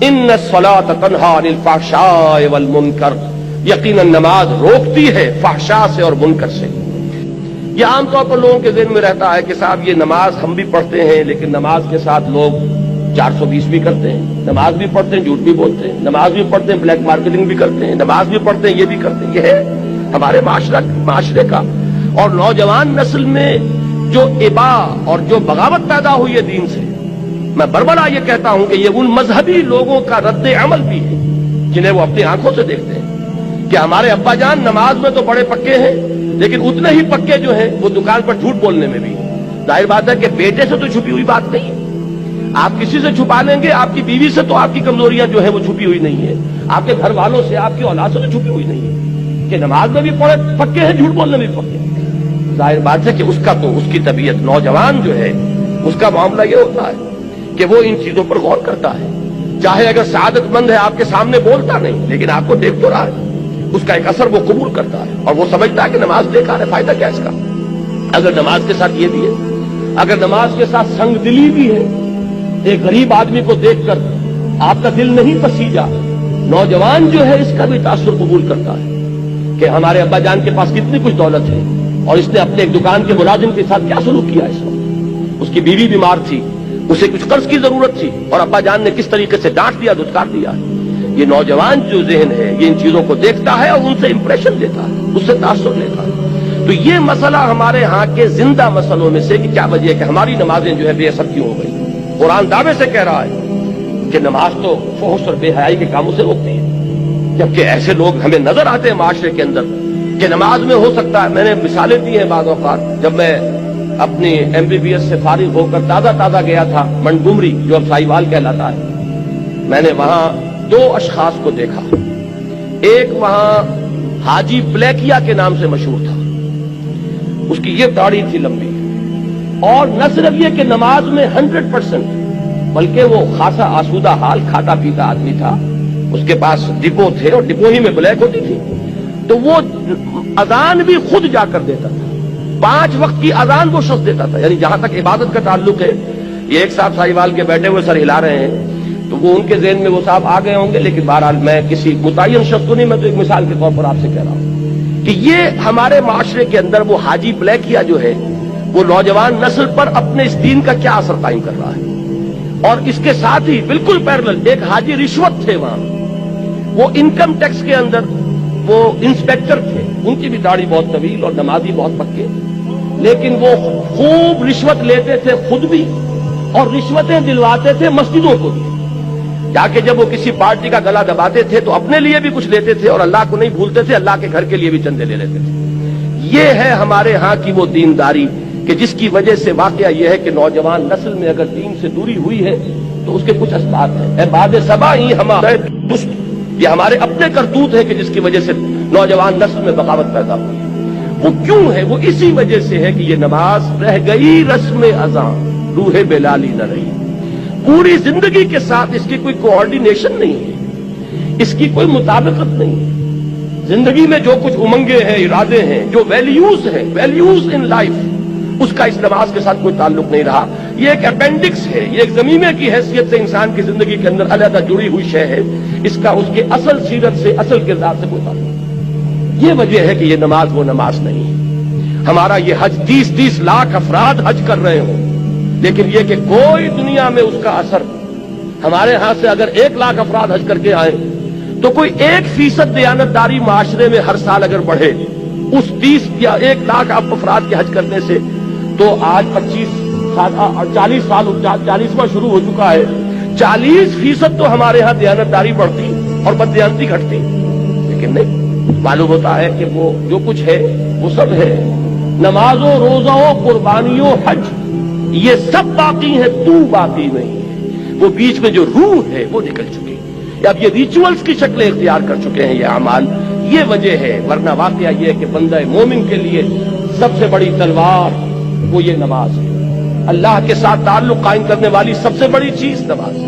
ان الصلاۃ تنہی عن الفحشاء والمنکر، یقیناً نماز روکتی ہے فحشاء سے اور منکر سے۔ یہ عام طور پر لوگوں کے ذہن میں رہتا ہے کہ صاحب یہ نماز ہم بھی پڑھتے ہیں لیکن نماز کے ساتھ لوگ 420 بھی کرتے ہیں، نماز بھی پڑھتے ہیں جھوٹ بھی بولتے ہیں، نماز بھی پڑھتے ہیں بلیک مارکیٹنگ بھی کرتے ہیں، نماز بھی پڑھتے ہیں یہ بھی کرتے ہیں۔ یہ ہے ہمارے معاشرے کا اور نوجوان نسل میں جو ابا اور جو بغاوت پیدا ہوئی ہے دین سے، میں بربلا یہ کہتا ہوں کہ یہ ان مذہبی لوگوں کا رد عمل بھی ہے جنہیں وہ اپنی آنکھوں سے دیکھتے ہیں کہ ہمارے ابا جان نماز میں تو بڑے پکے ہیں لیکن اتنے ہی پکے جو ہیں وہ دکان پر جھوٹ بولنے میں بھی۔ ظاہر بات ہے کہ بیٹے سے تو چھپی ہوئی بات نہیں ہے، آپ کسی سے چھپا لیں گے، آپ کی بیوی سے تو آپ کی کمزوریاں جو ہیں وہ چھپی ہوئی نہیں ہے، آپ کے گھر والوں سے، آپ کی اولاد سے تو چھپی ہوئی نہیں ہے کہ نماز میں بھی پکے ہیں، جھوٹ بولنے میں بھی پکے ہیں۔ ظاہر بات ہے کہ اس کا تو اس کی طبیعت، نوجوان جو ہے اس کا معاملہ یہ ہوتا ہے کہ وہ ان چیزوں پر غور کرتا ہے، چاہے اگر سعادت مند ہے آپ کے سامنے بولتا نہیں لیکن آپ کو دیکھ تو رہا ہے، اس کا ایک اثر وہ قبول کرتا ہے اور وہ سمجھتا ہے کہ نماز بیکار ہے، فائدہ کیا اس کا؟ اگر نماز کے ساتھ یہ بھی ہے، اگر نماز کے ساتھ سنگ دلی بھی ہے، ایک غریب آدمی کو دیکھ کر آپ کا دل نہیں پسیجا، نوجوان جو ہے اس کا بھی تاثر قبول کرتا ہے کہ ہمارے ابا جان کے پاس کتنی کچھ دولت ہے اور اس نے اپنے ایک دکان کے ملازم کے ساتھ کیا سلوک کیا اس وقت، اس کی بیوی بیمار تھی، اسے کچھ قرض کی ضرورت تھی اور ابا جان نے کس طریقے سے ڈانٹ دیا، دھتکار دیا۔ یہ نوجوان جو ذہن ہے یہ ان چیزوں کو دیکھتا ہے اور ان سے امپریشن لیتا ہے، اس سے تاثر لیتا ہے۔ تو یہ مسئلہ ہمارے ہاں کے زندہ مسئلوں میں سے کہ کیا وجہ ہے کہ ہماری نمازیں جو ہے بے اثر کیوں ہو گئی۔ قرآن دعوے سے کہہ رہا ہے کہ نماز تو فحش اور بے حیائی کے کاموں سے روکتی ہے، جبکہ ایسے لوگ ہمیں نظر آتے ہیں معاشرے کے اندر کہ نماز میں ہو سکتا ہے، میں نے مثالیں دی ہیں بعض اوقات، جب میں اپنی MBBS سے فارغ ہو کر تازہ گیا تھا منٹگمری جو اب ساہیوال کہلاتا ہے، میں نے وہاں 2 اشخاص کو دیکھا، ایک وہاں حاجی بلیکیا کے نام سے مشہور تھا، اس کی یہ داڑھی تھی لمبی، اور نہ صرف یہ کہ نماز میں 100% بلکہ وہ خاصا آسودہ حال کھاتا پیتا آدمی تھا، اس کے پاس ڈپو تھے اور ڈپو ہی میں بلیک ہوتی تھی، تو وہ اذان بھی خود جا کر دیتا تھا، 5 وقت کی اذان وہ شخص دیتا تھا۔ یعنی جہاں تک عبادت کا تعلق ہے، یہ ایک صاحب ساہیوال کے بیٹھے ہوئے سر ہلا رہے ہیں تو وہ ان کے ذہن میں وہ صاحب آ گئے ہوں گے، لیکن بہرحال میں کسی متعین شخص کو نہیں، میں تو ایک مثال کے طور پر آپ سے کہہ رہا ہوں کہ یہ ہمارے معاشرے کے اندر وہ حاجی بلیکیا جو ہے وہ نوجوان نسل پر اپنے اس دین کا کیا اثر قائم کر رہا ہے۔ اور اس کے ساتھ ہی بالکل پیرلل ایک حاجی رشوت تھے، وہاں وہ انکم ٹیکس کے اندر وہ انسپیکٹر تھے، ان کی بھی داڑھی بہت طویل اور نمازی بہت پکے، لیکن وہ خوب رشوت لیتے تھے خود بھی اور رشوتیں دلواتے تھے مسجدوں کو بھی، جا کے جب وہ کسی پارٹی کا گلا دباتے تھے تو اپنے لیے بھی کچھ لیتے تھے اور اللہ کو نہیں بھولتے تھے، اللہ کے گھر کے لیے بھی چندے لے لیتے تھے۔ یہ ہے ہمارے ہاں کی وہ دینداری کہ جس کی وجہ سے واقعہ یہ ہے کہ نوجوان نسل میں اگر دین سے دوری ہوئی ہے تو اس کے کچھ اسباب ہیں۔ اے باد صبا ہی ہمارے دست، یہ ہمارے اپنے کرتوت ہے کہ جس کی وجہ سے نوجوان نسل میں بغاوت پیدا ہوئی ہے۔ وہ کیوں ہے؟ وہ اسی وجہ سے ہے کہ یہ نماز رہ گئی رسم اذان، روح بلالی نہ رہی، پوری زندگی کے ساتھ اس کی کوئی کوآرڈینیشن نہیں ہے، اس کی کوئی مطابقت نہیں ہے۔ زندگی میں جو کچھ امنگیں ہیں، ارادے ہیں، جو ویلیوز ہیں، ویلیوز ان لائف، اس کا اس نماز کے ساتھ کوئی تعلق نہیں رہا۔ یہ ایک اپینڈکس ہے، یہ ایک ضمیمے کی حیثیت سے انسان کی زندگی کے اندر علیحدہ جڑی ہوئی شے ہے، اس کا اس کے اصل سیرت سے، اصل کردار سے کوئی تعلق نہیں۔ یہ وجہ ہے کہ یہ نماز وہ نماز نہیں ہے۔ ہمارا یہ حج 30 لاکھ افراد حج کر رہے ہوں، لیکن یہ کہ کوئی دنیا میں اس کا اثر، ہمارے ہاں سے اگر 1 لاکھ افراد حج کر کے آئیں تو کوئی 1% دیانتداری معاشرے میں ہر سال اگر بڑھے اس 30 یا 1 لاکھ افراد کے حج کرنے سے، تو آج 40واں شروع ہو چکا ہے، 40% تو ہمارے ہاں دیانتداری بڑھتی اور بددیانتی گھٹتی، لیکن نہیں، معلوم ہوتا ہے کہ وہ جو کچھ ہے وہ سب ہے، نماز و روزہ و قربانی و حج یہ سب باقی ہیں، تو باقی نہیں ہے۔ وہ بیچ میں جو روح ہے وہ نکل چکی، اب یہ ریچولز کی شکلیں اختیار کر چکے ہیں یہ اعمال، یہ وجہ ہے۔ ورنہ واقعہ یہ ہے کہ بندہ مومن کے لیے سب سے بڑی تلوار وہ یہ نماز ہے، اللہ کے ساتھ تعلق قائم کرنے والی سب سے بڑی چیز نماز ہے۔